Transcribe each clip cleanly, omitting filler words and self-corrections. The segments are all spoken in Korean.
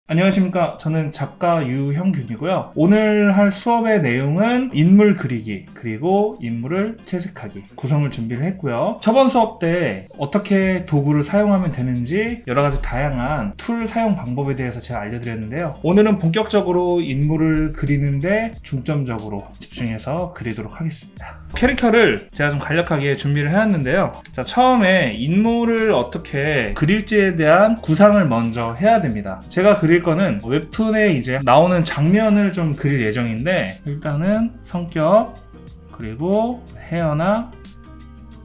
안녕하십니까. 저는 작가 유형균이고요. 오늘 할 수업의 내용은 인물 그리기, 그리고 인물을 채색하기, 구성을 준비를 했고요. 저번 수업 때 어떻게 도구를 사용하면 되는지 여러 가지 다양한 툴 사용 방법에 대해서 제가 알려드렸는데요. 오늘은 본격적으로 인물을 그리는데 중점적으로 집중해서 그리도록 하겠습니다. 캐릭터를 제가 좀 간략하게 준비를 해놨는데요. 자, 처음에 인물을 어떻게 그릴지에 대한 구상을 먼저 해야 됩니다. 제가 그릴 거는 웹툰에 이제 나오는 장면을 좀 그릴 예정인데, 일단은 성격, 그리고 헤어나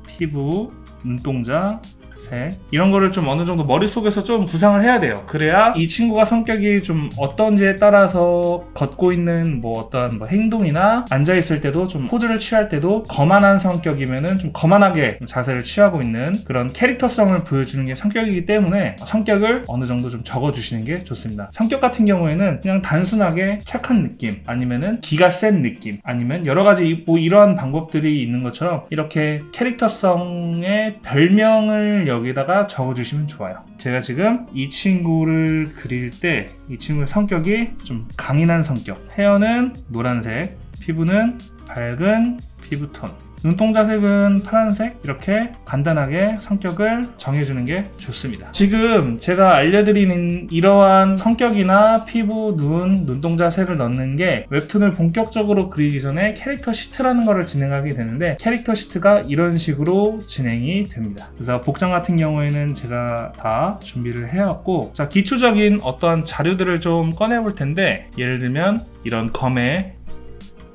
피부, 눈동자, 색, 이런 거를 좀 어느 정도 머릿속에서 좀 구상을 해야 돼요. 그래야 이 친구가 성격이 좀 어떤지에 따라서 걷고 있는 어떤 행동이나 앉아있을 때도 좀 포즈를 취할 때도 거만한 성격이면은 좀 거만하게 자세를 취하고 있는 그런 캐릭터성을 보여주는 게 성격이기 때문에 성격을 어느 정도 좀 적어주시는 게 좋습니다. 성격 같은 경우에는 그냥 단순하게 착한 느낌, 아니면은 기가 센 느낌, 아니면 여러 가지 이러한 방법들이 있는 것처럼 이렇게 캐릭터성의 별명을 여기다가 적어주시면 좋아요. 제가 지금 이 친구를 그릴 때 이 친구의 성격이 좀 강인한 성격, 헤어는 노란색, 피부는 밝은 피부톤, 눈동자 색은 파란색, 이렇게 간단하게 성격을 정해주는 게 좋습니다. 지금 제가 알려드리는 이러한 성격이나 피부, 눈동자 색을 넣는 게 웹툰을 본격적으로 그리기 전에 캐릭터 시트라는 거를 진행하게 되는데, 캐릭터 시트가 이런 식으로 진행이 됩니다. 그래서 복장 같은 경우에는 제가 다 준비를 해왔고, 자, 기초적인 어떠한 자료들을 좀 꺼내볼 텐데, 예를 들면 이런 검의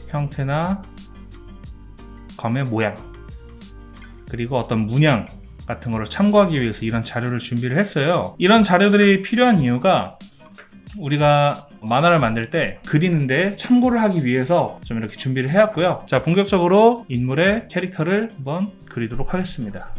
형태나 검의 모양, 그리고 어떤 문양 같은 거를 참고하기 위해서 이런 자료를 준비를 했어요. 이런 자료들이 필요한 이유가 우리가 만화를 만들 때 그리는데 참고를 하기 위해서 좀 이렇게 준비를 해왔고요. 자, 본격적으로 인물의 캐릭터를 한번 그리도록 하겠습니다.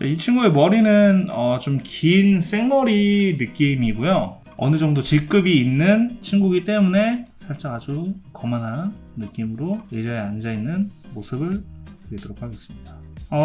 이 친구의 머리는 좀 긴 생머리 느낌이고요. 어느 정도 직급이 있는 친구이기 때문에 살짝 아주 거만한 느낌으로 의자에 앉아있는 모습을 그리도록 하겠습니다.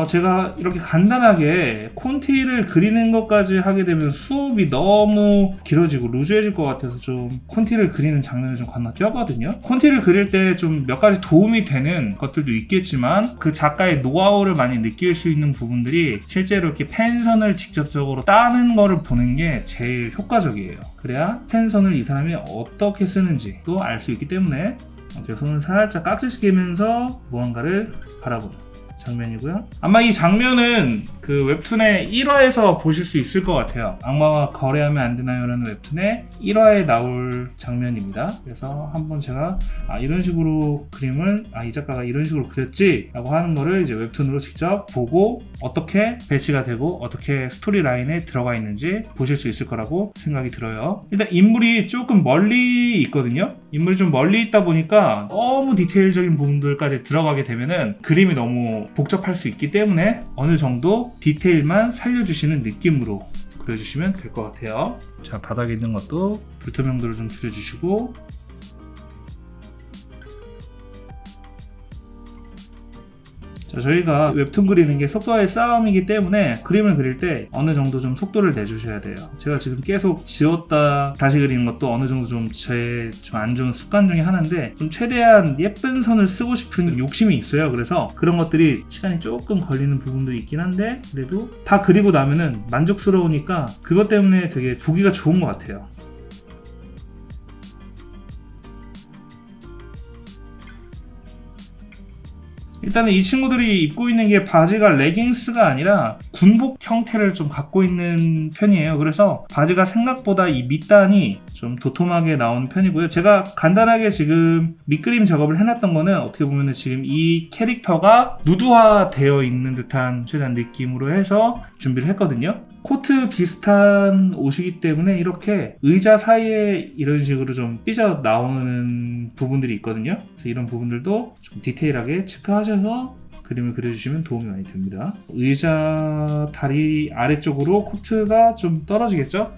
제가 이렇게 간단하게 콘티를 그리는 것까지 하게 되면 수업이 너무 길어지고 루즈해질 것 같아서 좀 콘티를 그리는 장면을 좀 건너뛰었거든요. 콘티를 그릴 때 좀 몇 가지 도움이 되는 것들도 있겠지만 그 작가의 노하우를 많이 느낄 수 있는 부분들이 실제로 이렇게 펜선을 직접적으로 따는 거를 보는 게 제일 효과적이에요. 그래야 펜선을 이 사람이 어떻게 쓰는지도 알 수 있기 때문에 제 손을 살짝 깍지시키면서 무언가를 바라보는 장면이고요. 아마 이 장면은 그 웹툰의 1화에서 보실 수 있을 것 같아요. 악마와 거래하면 안 되나요? 라는 웹툰의 1화에 나올 장면입니다. 그래서 한번 제가 이런 식으로 그림을 이 작가가 이런 식으로 그렸지? 라고 하는 거를 이제 웹툰으로 직접 보고 어떻게 배치가 되고 어떻게 스토리 라인에 들어가 있는지 보실 수 있을 거라고 생각이 들어요. 일단 인물이 조금 멀리 있거든요. 인물이 좀 멀리 있다 보니까 너무 디테일적인 부분들까지 들어가게 되면은 그림이 너무 복잡할 수 있기 때문에 어느 정도 디테일만 살려주시는 느낌으로 그려주시면 될 것 같아요. 자, 바닥에 있는 것도 불투명도를 좀 줄여주시고, 자, 저희가 웹툰 그리는 게 속도와의 싸움이기 때문에 그림을 그릴 때 어느 정도 좀 속도를 내주셔야 돼요. 제가 지금 계속 지웠다 다시 그리는 것도 어느 정도 좀 제 좀 안 좋은 습관 중에 하나인데, 좀 최대한 예쁜 선을 쓰고 싶은 욕심이 있어요. 그래서 그런 것들이 시간이 조금 걸리는 부분도 있긴 한데, 그래도 다 그리고 나면은 만족스러우니까 그것 때문에 되게 보기가 좋은 것 같아요. 일단은 이 친구들이 입고 있는 게 바지가 레깅스가 아니라 군복 형태를 좀 갖고 있는 편이에요. 그래서 바지가 생각보다 이 밑단이 좀 도톰하게 나온 편이고요. 제가 간단하게 지금 밑그림 작업을 해놨던 거는 어떻게 보면 지금 이 캐릭터가 누드화 되어 있는 듯한 최대한 느낌으로 해서 준비를 했거든요. 코트 비슷한 옷이기 때문에 이렇게 의자 사이에 이런 식으로 좀 삐져 나오는 부분들이 있거든요. 그래서 이런 부분들도 좀 디테일하게 체크하셔서 그림을 그려주시면 도움이 많이 됩니다. 의자 다리 아래쪽으로 코트가 좀 떨어지겠죠?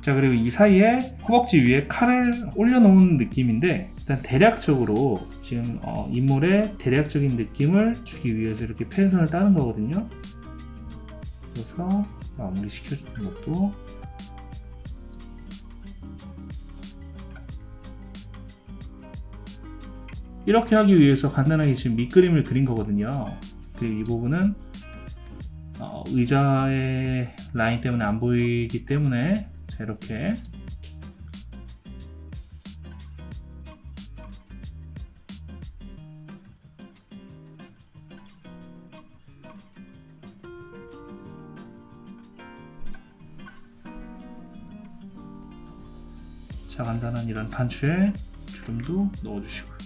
자, 그리고 이 사이에 허벅지 위에 칼을 올려놓은 느낌인데, 일단 대략적으로 지금 인물의 대략적인 느낌을 주기 위해서 이렇게 펜선을 따는 거거든요. 그래서 마무리 시켜주는 것도 이렇게 하기 위해서 간단하게 지금 밑그림을 그린 거거든요. 그리고 이 부분은 의자의 라인 때문에 안 보이기 때문에 자, 이렇게 자, 간단한 이런 단추에 주름도 넣어주시고요.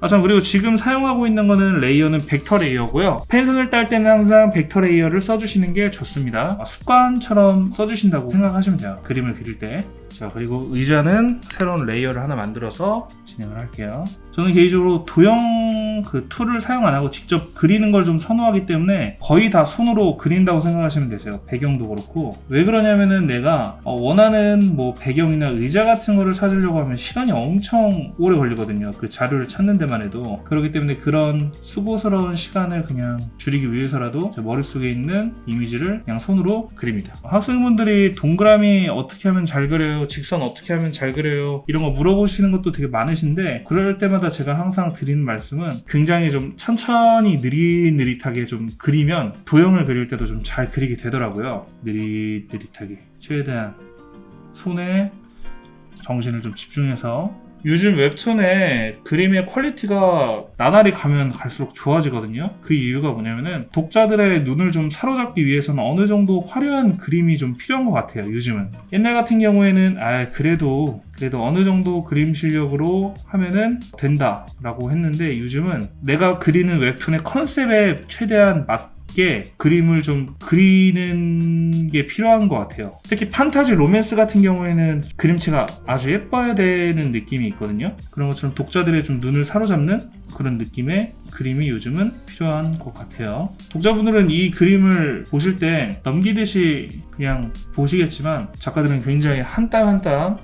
참, 그리고 지금 사용하고 있는 거는 레이어는 벡터 레이어고요. 펜선을 딸 때는 항상 벡터 레이어를 써주시는 게 좋습니다. 습관처럼 써주신다고 생각하시면 돼요. 그림을 그릴 때. 자, 그리고 의자는 새로운 레이어를 하나 만들어서 진행을 할게요. 저는 개인적으로 도형 그 툴을 사용 안 하고 직접 그리는 걸 좀 선호하기 때문에 거의 다 손으로 그린다고 생각하시면 되세요. 배경도 그렇고. 왜 그러냐면은 내가 원하는 뭐 배경이나 의자 같은 거를 찾으려고 하면 시간이 엄청 오래 걸리거든요. 그 자료를 찾는 데만 해도. 그렇기 때문에 그런 수고스러운 시간을 그냥 줄이기 위해서라도 제 머릿속에 있는 이미지를 그냥 손으로 그립니다. 학생분들이 동그라미 어떻게 하면 잘 그려요? 직선 어떻게 하면 잘 그려요? 이런 거 물어보시는 것도 되게 많으신데, 그럴 때마다 제가 항상 드리는 말씀은 굉장히 좀 천천히 느릿느릿하게 좀 그리면 도형을 그릴 때도 좀 잘 그리게 되더라고요. 느릿느릿하게 최대한 손에 정신을 좀 집중해서. 요즘 웹툰의 그림의 퀄리티가 나날이 가면 갈수록 좋아지거든요. 그 이유가 뭐냐면은 독자들의 눈을 좀 사로잡기 위해서는 어느 정도 화려한 그림이 좀 필요한 것 같아요. 요즘은. 옛날 같은 경우에는 그래도 어느 정도 그림 실력으로 하면은 된다라고 했는데, 요즘은 내가 그리는 웹툰의 컨셉에 최대한 맞게 그림을 좀 그리는 게 필요한 것 같아요. 특히 판타지 로맨스 같은 경우에는 그림체가 아주 예뻐야 되는 느낌이 있거든요. 그런 것처럼 독자들의 좀 눈을 사로잡는 그런 느낌의 그림이 요즘은 필요한 것 같아요. 독자분들은 이 그림을 보실 때 넘기듯이 그냥 보시겠지만, 작가들은 굉장히 한 땀 한 땀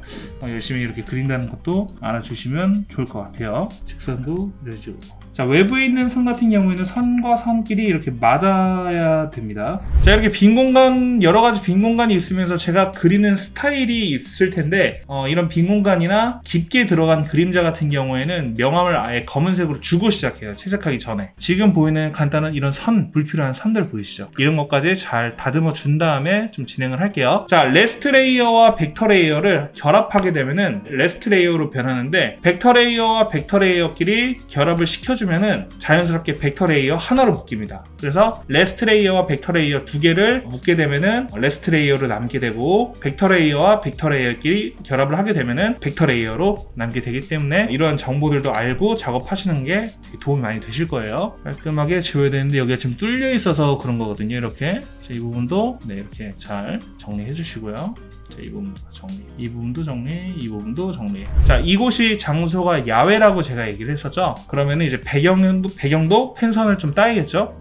열심히 이렇게 그린다는 것도 알아주시면 좋을 것 같아요. 직선도 이런 식으로. 자, 외부에 있는 선 같은 경우에는 선과 선끼리 이렇게 맞아야 됩니다. 자, 이렇게 빈 공간, 여러 가지 빈 공간이 있으면서 제가 그리는 스타일이 있을 텐데, 이런 빈 공간이나 깊게 들어간 그림자 같은 경우에는 명암을 아예 검은색으로 주고 시작해요. 채색하기 전에. 지금 보이는 간단한 이런 선, 불필요한 선들 보이시죠? 이런 것까지 잘 다듬어 준 다음에 좀 진행을 할게요. 자, 레스트 레이어와 벡터 레이어를 결합하게 되면은 레스트 레이어로 변하는데, 벡터 레이어와 벡터 레이어끼리 결합을 시켜주면은 자연스럽게 벡터 레이어 하나로 묶입니다. 그래서 레스트 레이어와 벡터 레이어 두 개를 묶게 되면은 레스트 레이어로 남게 되고, 벡터 레이어와 벡터 레이어끼리 결합을 하게 되면은 벡터 레이어로 남게 되기 때문에, 이런 정보들도 알고 작업하시는 게 되게 도움이 많이 되실 거예요. 깔끔하게 지워야 되는데 여기가 좀 뚫려 있어서 그런 거거든요. 이렇게. 자, 이 부분도 이렇게 잘 정리해 주시고요. 자, 이 부분도 정리, 이 부분도 정리, 이 부분도 정리. 자, 이곳이 장소가 야외라고 제가 얘기를 했었죠. 그러면 이제 배경도 펜선을 좀 따야겠죠.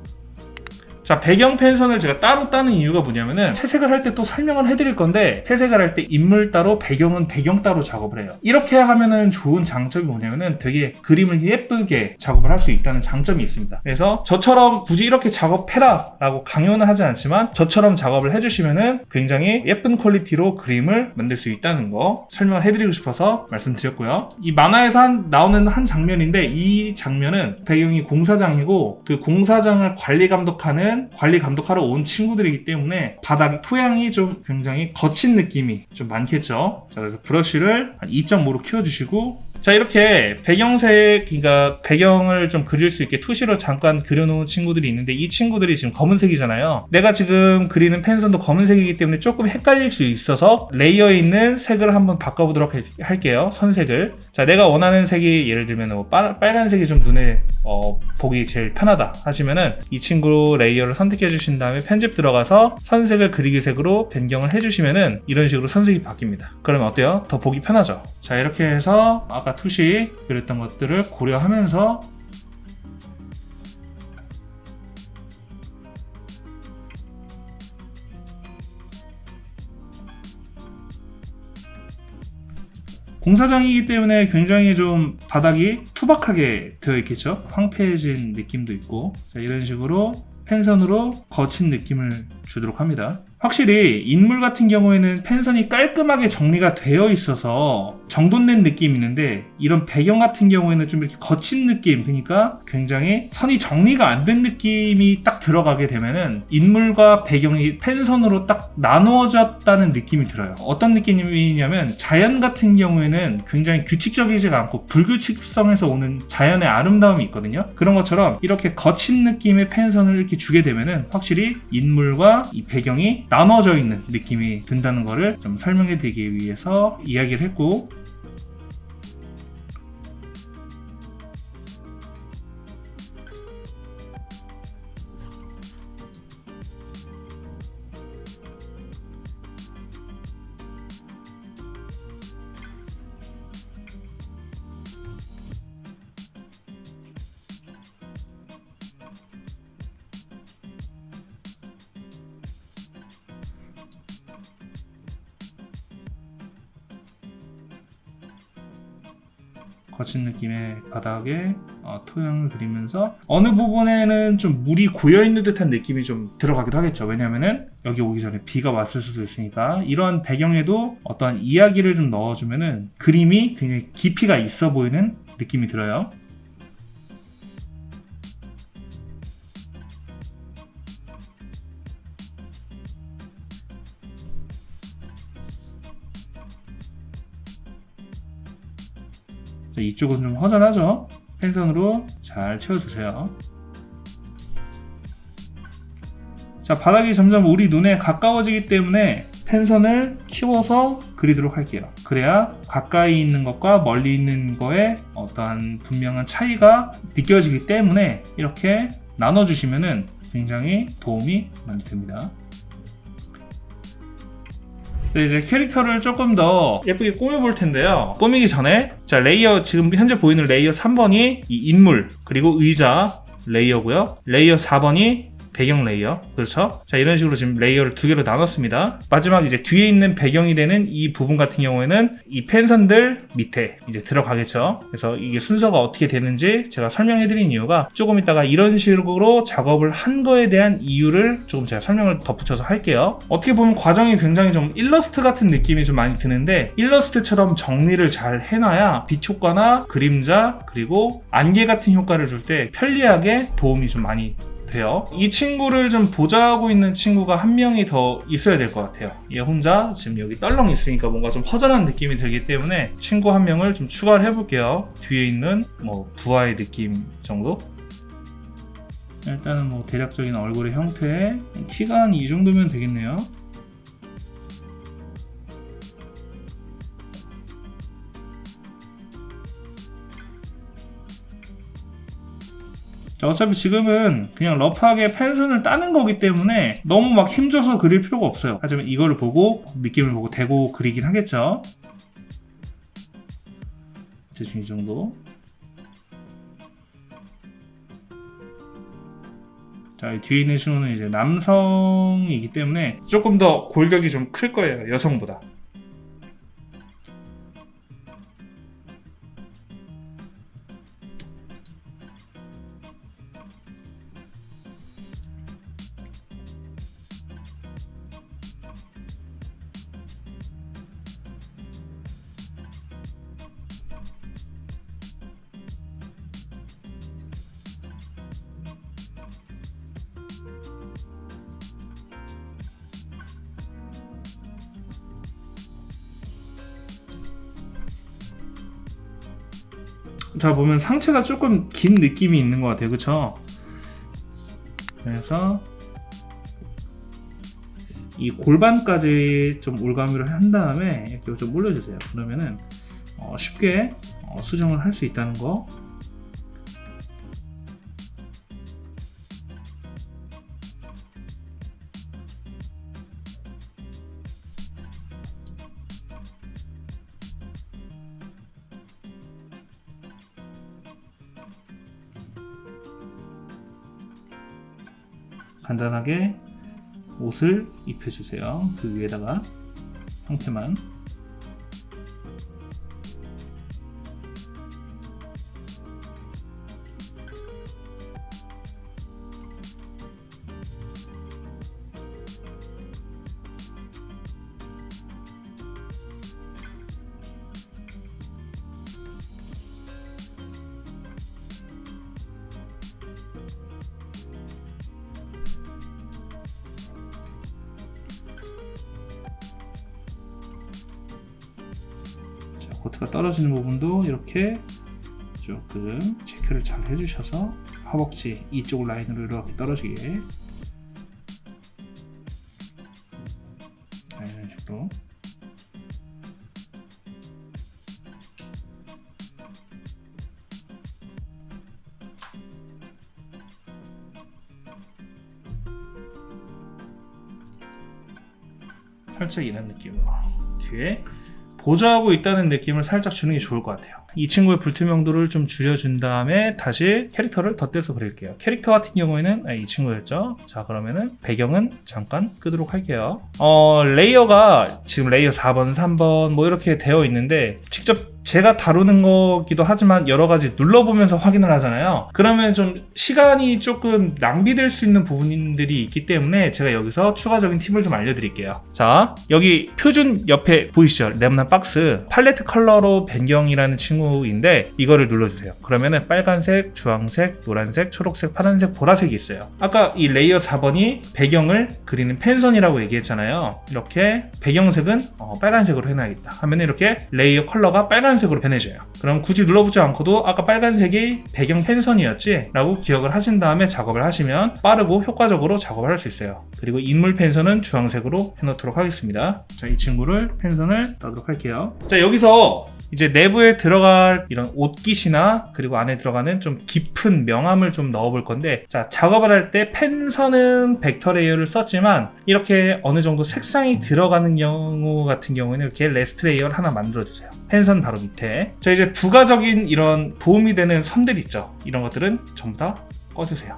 자, 배경 펜선을 제가 따로 따는 이유가 뭐냐면은, 채색을 할 때 또 설명을 해드릴 건데, 채색을 할 때 인물 따로, 배경은 배경 따로 작업을 해요. 이렇게 하면은 좋은 장점이 뭐냐면은 되게 그림을 예쁘게 작업을 할 수 있다는 장점이 있습니다. 그래서 저처럼 굳이 이렇게 작업해라 라고 강요는 하지 않지만, 저처럼 작업을 해주시면은 굉장히 예쁜 퀄리티로 그림을 만들 수 있다는 거 설명을 해드리고 싶어서 말씀드렸고요. 이 만화에서 나오는 한 장면인데, 이 장면은 배경이 공사장이고, 그 공사장을 관리 감독하러 온 친구들이기 때문에 바닥 토양이 좀 굉장히 거친 느낌이 좀 많겠죠. 자, 그래서 브러쉬를 한 2.5로 키워주시고, 자, 이렇게 배경색, 그러니까 배경을 좀 그릴 수 있게 투시로 잠깐 그려놓은 친구들이 있는데, 이 친구들이 지금 검은색이잖아요. 내가 지금 그리는 펜선도 검은색이기 때문에 조금 헷갈릴 수 있어서 레이어에 있는 색을 한번 바꿔보도록 할게요. 선색을. 자, 내가 원하는 색이 예를 들면 뭐 빨간색이 좀 눈에 보기 제일 편하다 하시면은, 이 친구 레이어를 선택해 주신 다음에 편집 들어가서 선색을 그리기 색으로 변경을 해주시면은 이런 식으로 선색이 바뀝니다. 그러면 어때요? 더 보기 편하죠? 자, 이렇게 해서 아까 투시 그렸던 것들을 고려하면서 공사장이기 때문에 굉장히 좀 바닥이 투박하게 되어 있겠죠. 황폐해진 느낌도 있고, 자, 이런 식으로 펜선으로 거친 느낌을 주도록 합니다. 확실히 인물 같은 경우에는 펜선이 깔끔하게 정리가 되어 있어서 정돈된 느낌이 있는데, 이런 배경 같은 경우에는 좀 이렇게 거친 느낌, 그러니까 굉장히 선이 정리가 안 된 느낌이 딱 들어가게 되면은 인물과 배경이 펜선으로 딱 나누어졌다는 느낌이 들어요. 어떤 느낌이냐면, 자연 같은 경우에는 굉장히 규칙적이지가 않고 불규칙성에서 오는 자연의 아름다움이 있거든요. 그런 것처럼 이렇게 거친 느낌의 펜선을 이렇게 주게 되면은 확실히 인물과 이 배경이 나눠져 있는 느낌이 든다는 거를 좀 설명해 드리기 위해서 이야기를 했고, 거친 느낌의 바닥에 토양을 그리면서 어느 부분에는 좀 물이 고여있는 듯한 느낌이 좀 들어가기도 하겠죠. 왜냐면은 여기 오기 전에 비가 왔을 수도 있으니까. 이런 배경에도 어떠한 이야기를 좀 넣어주면은 그림이 굉장히 깊이가 있어 보이는 느낌이 들어요. 이쪽은 좀 허전하죠? 펜선으로 잘 채워주세요. 자, 바닥이 점점 우리 눈에 가까워지기 때문에 펜선을 키워서 그리도록 할게요. 그래야 가까이 있는 것과 멀리 있는 거에 어떠한 분명한 차이가 느껴지기 때문에 이렇게 나눠주시면은 굉장히 도움이 많이 됩니다. 자, 이제 캐릭터를 조금 더 예쁘게 꾸며볼 텐데요. 꾸미기 전에, 자, 레이어, 지금 현재 보이는 레이어 3번이 이 인물, 그리고 의자 레이어고요. 레이어 4번이 배경 레이어. 그렇죠? 자, 이런 식으로 지금 레이어를 두 개로 나눴습니다. 마지막 이제 뒤에 있는 배경이 되는 이 부분 같은 경우에는 이 펜선들 밑에 이제 들어가겠죠. 그래서 이게 순서가 어떻게 되는지 제가 설명해 드린 이유가, 조금 이따가 이런 식으로 작업을 한 거에 대한 이유를 조금 제가 설명을 덧붙여서 할게요. 어떻게 보면 과정이 굉장히 좀 일러스트 같은 느낌이 좀 많이 드는데, 일러스트처럼 정리를 잘 해놔야 빛 효과나 그림자, 그리고 안개 같은 효과를 줄 때 편리하게 도움이 좀 많이 돼요. 이 친구를 좀 보좌하고 있는 친구가 한 명이 더 있어야 될 것 같아요. 얘 혼자 지금 여기 떨렁 있으니까 뭔가 좀 허전한 느낌이 들기 때문에 친구 한 명을 좀 추가를 해볼게요. 뒤에 있는 뭐 부하의 느낌 정도? 일단은 뭐 대략적인 얼굴의 형태, 키가 한 이 정도면 되겠네요. 자, 어차피 지금은 그냥 러프하게 펜선을 따는 거기 때문에 너무 막 힘줘서 그릴 필요가 없어요. 하지만 이거를 보고 느낌을 보고 대고 그리긴 하겠죠. 대충 이 정도. 자, 뒤에 있는 친구는 이제 남성이기 때문에 조금 더 골격이 좀 클 거예요, 여성보다. 자, 보면 상체가 조금 긴 느낌이 있는 것 같아요. 그쵸? 그래서 이 골반까지 좀 올가미를 한 다음에 이렇게 좀 올려주세요. 그러면은 쉽게 수정을 할 수 있다는 거. 간단하게 옷을 입혀주세요. 그 위에다가 형태만. 서포트가 떨어지는 부분도 이렇게 조금 체크를 잘 해주셔서 허벅지 이쪽 라인으로 이렇게 떨어지게 이런 식으로 살짝 이런 느낌으로 뒤에 보조하고 있다는 느낌을 살짝 주는 게 좋을 것 같아요. 이 친구의 불투명도를 좀 줄여준 다음에 다시 캐릭터를 덧대서 그릴게요. 캐릭터 같은 경우에는 이 친구였죠. 자, 그러면은 배경은 잠깐 끄도록 할게요. 레이어가 지금 레이어 4번, 3번 뭐 이렇게 되어 있는데 직접 제가 다루는 거기도 하지만 여러 가지 눌러보면서 확인을 하잖아요. 그러면 좀 시간이 조금 낭비될 수 있는 부분들이 있기 때문에 제가 여기서 추가적인 팁을 좀 알려드릴게요. 자, 여기 표준 옆에 보이시죠? 네모난 박스 팔레트 컬러로 변경이라는 친구인데 이거를 눌러주세요. 그러면은 빨간색, 주황색, 노란색, 초록색, 파란색, 보라색이 있어요. 아까 이 레이어 4번이 배경을 그리는 펜선이라고 얘기했잖아요. 이렇게 배경색은 빨간색으로 해놔야겠다 하면 이렇게 레이어 컬러가 빨간색으로 변해져요. 그럼 굳이 눌러보지 않고도 아까 빨간색이 배경 펜선이었지 라고 기억을 하신 다음에 작업을 하시면 빠르고 효과적으로 작업을 할 수 있어요. 그리고 인물 펜선은 주황색으로 해놓도록 하겠습니다. 자, 이 친구를 펜선을 따도록 할게요. 자, 여기서 이제 내부에 들어갈 이런 옷깃이나 그리고 안에 들어가는 좀 깊은 명암을 좀 넣어볼 건데, 자, 작업을 할 때 펜선은 벡터 레이어를 썼지만 이렇게 어느 정도 색상이 들어가는 경우 같은 경우에는 이렇게 레스트 레이어를 하나 만들어주세요. 펜선 바로 밑에. 자, 이제 부가적인 이런 도움이 되는 선들 있죠. 이런 것들은 전부 다 꺼주세요.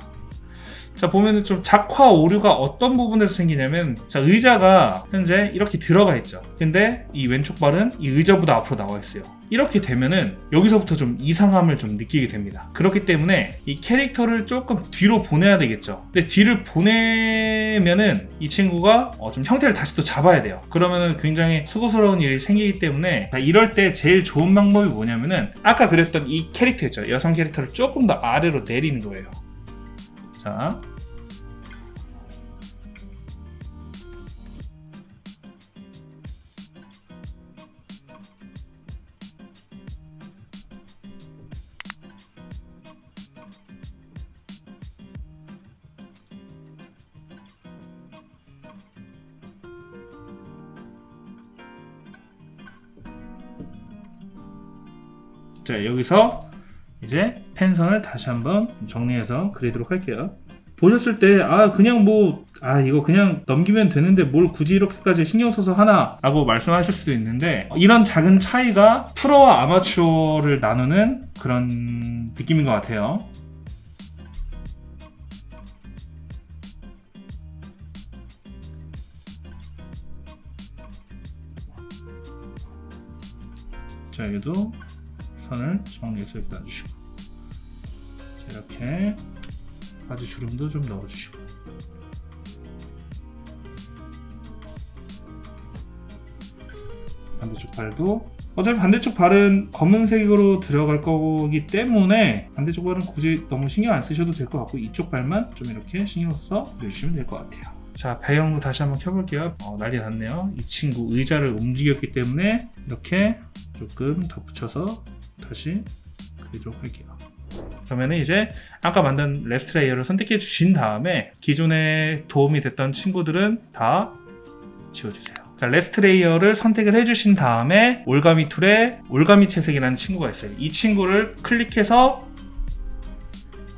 자, 보면은 좀 작화 오류가 어떤 부분에서 생기냐면, 자, 의자가 현재 이렇게 들어가 있죠. 근데 이 왼쪽 발은 이 의자보다 앞으로 나와 있어요. 이렇게 되면은 여기서부터 좀 이상함을 좀 느끼게 됩니다. 그렇기 때문에 이 캐릭터를 조금 뒤로 보내야 되겠죠. 근데 뒤를 보내면은 이 친구가 좀 형태를 다시 또 잡아야 돼요. 그러면은 굉장히 수고스러운 일이 생기기 때문에, 자, 이럴 때 제일 좋은 방법이 뭐냐면은 아까 그렸던 이 캐릭터 있죠. 여성 캐릭터를 조금 더 아래로 내리는 거예요. 자, 여기서 이제 펜선을 다시 한번 정리해서 그리도록 할게요. 보셨을 때 그냥 이거 그냥 넘기면 되는데 뭘 굳이 이렇게까지 신경 써서 하나 라고 말씀하실 수도 있는데, 이런 작은 차이가 프로와 아마추어를 나누는 그런 느낌인 것 같아요. 자, 여기도 선을 정리해서 이렇게 놔주시고, 이렇게 바지 주름도 좀 넣어주시고, 반대쪽 발도 어차피 반대쪽 발은 검은색으로 들어갈 거기 때문에 반대쪽 발은 굳이 너무 신경 안 쓰셔도 될 것 같고, 이쪽 발만 좀 이렇게 신경 써서 내주시면 될 것 같아요. 자, 배경도 다시 한번 켜볼게요. 난리 났네요. 이 친구 의자를 움직였기 때문에 이렇게 조금 덧붙여서 다시 그리도록 할게요. 그러면 이제 아까 만든 레스트 레이어를 선택해 주신 다음에 기존에 도움이 됐던 친구들은 다 지워주세요. 자, 레스트 레이어를 선택을 해주신 다음에 올가미 툴에 올가미 채색이라는 친구가 있어요. 이 친구를 클릭해서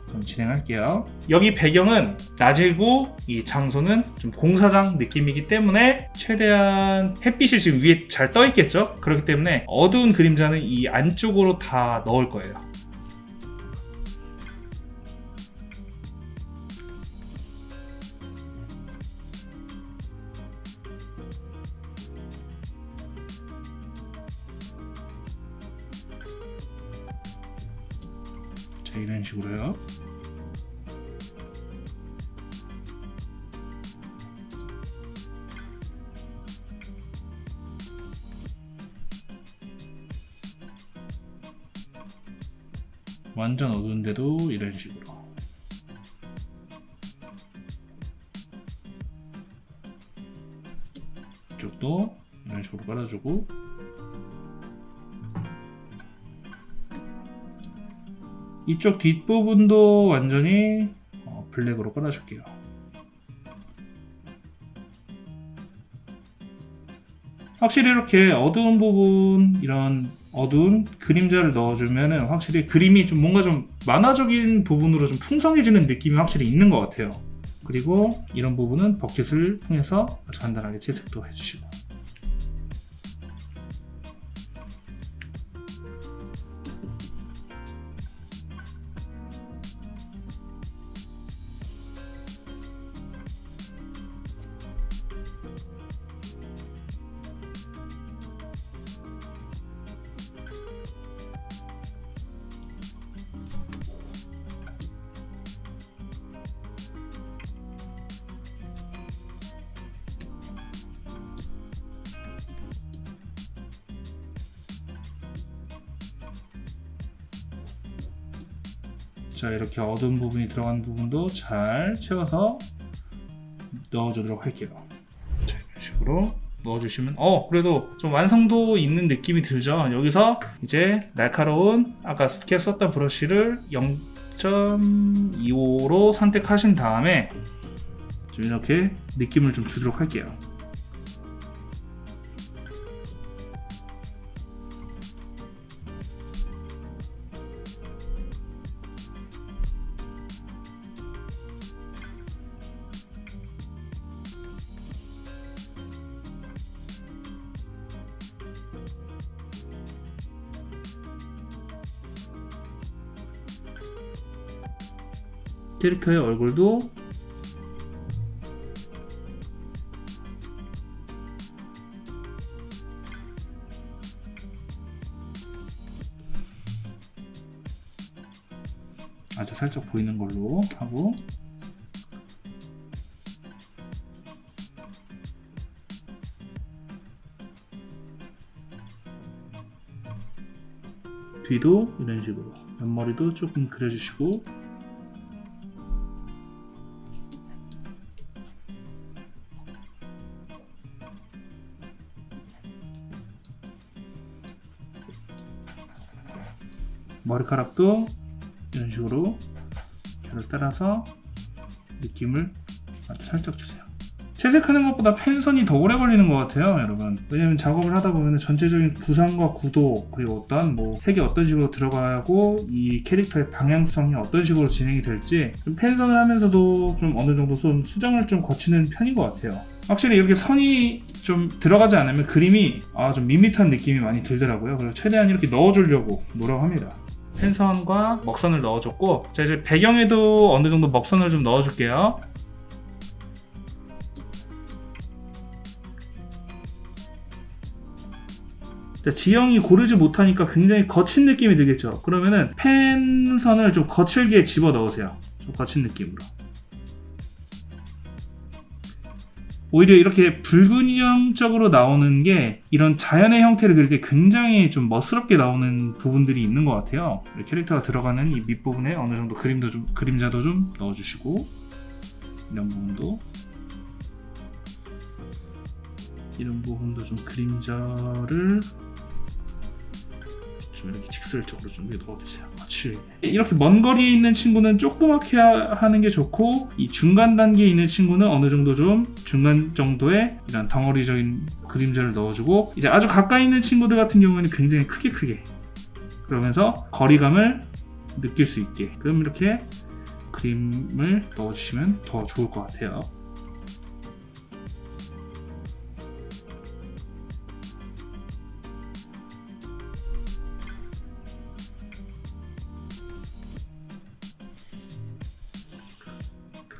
좀 진행할게요. 여기 배경은 낮이고 이 장소는 좀 공사장 느낌이기 때문에 최대한 햇빛이 지금 위에 잘 떠 있겠죠? 그렇기 때문에 어두운 그림자는 이 안쪽으로 다 넣을 거예요. 자, 이런 식으로요. 완전 어두운데도 이런 식으로. 이쪽도 이런 식으로 깔아주고, 이쪽 뒷부분도 완전히 블랙으로 깔아줄게요. 확실히 이렇게 어두운 부분, 이런 어두운 그림자를 넣어주면은 확실히 그림이 좀 뭔가 좀 만화적인 부분으로 좀 풍성해지는 느낌이 확실히 있는 것 같아요. 그리고 이런 부분은 버킷을 통해서 아주 간단하게 채색도 해주시고. 자, 이렇게 어두운 부분이 들어간 부분도 잘 채워서 넣어주도록 할게요. 자, 이런 식으로 넣어주시면 그래도 좀 완성도 있는 느낌이 들죠. 여기서 이제 날카로운 아까 스케 썼던 브러쉬를 0.25로 선택하신 다음에 좀 이렇게 느낌을 좀 주도록 할게요. 캐릭터의 얼굴도 아주 살짝 보이는 걸로 하고, 뒤도 이런 식으로 옆머리도 조금 그려주시고, 머리카락도 이런 식으로 결을 따라서 느낌을 아주 살짝 주세요. 채색하는 것보다 펜선이 더 오래 걸리는 것 같아요, 여러분. 왜냐면 작업을 하다 보면 전체적인 구상과 구도, 그리고 어떤 색이 어떤 식으로 들어가고 이 캐릭터의 방향성이 어떤 식으로 진행이 될지 좀 펜선을 하면서도 좀 어느 정도 좀 수정을 좀 거치는 편인 것 같아요. 확실히 이렇게 선이 좀 들어가지 않으면 그림이 좀 밋밋한 느낌이 많이 들더라고요. 그래서 최대한 이렇게 넣어주려고 노력합니다. 펜선과 먹선을 넣어줬고, 자, 이제 배경에도 어느 정도 먹선을 좀 넣어줄게요. 자, 지형이 고르지 못하니까 굉장히 거친 느낌이 들겠죠. 그러면은 펜선을 좀 거칠게 집어 넣으세요. 좀 거친 느낌으로. 오히려 이렇게 불균형적으로 나오는 게 이런 자연의 형태를 그렇게 굉장히 좀 멋스럽게 나오는 부분들이 있는 것 같아요. 캐릭터가 들어가는 이 밑부분에 어느 정도 그림자도 좀 넣어주시고, 이런 부분도 좀 그림자를 좀 이렇게 직설적으로 좀 넣어주세요. 그렇지. 이렇게 먼 거리에 있는 친구는 조그맣게 하는 게 좋고, 이 중간 단계에 있는 친구는 어느 정도 좀 중간 정도의 이런 덩어리적인 그림자를 넣어주고, 이제 아주 가까이 있는 친구들 같은 경우에는 굉장히 크게 그러면서 거리감을 느낄 수 있게, 그럼 이렇게 그림을 넣어주시면 더 좋을 것 같아요.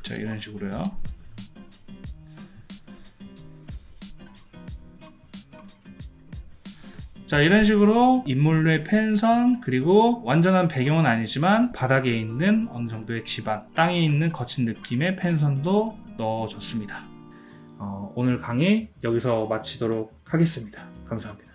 자, 이런 식으로요. 자, 이런 식으로 인물의 펜선, 그리고 완전한 배경은 아니지만 바닥에 있는 어느 정도의 지반, 땅에 있는 거친 느낌의 펜선도 넣어줬습니다. 오늘 강의 여기서 마치도록 하겠습니다. 감사합니다.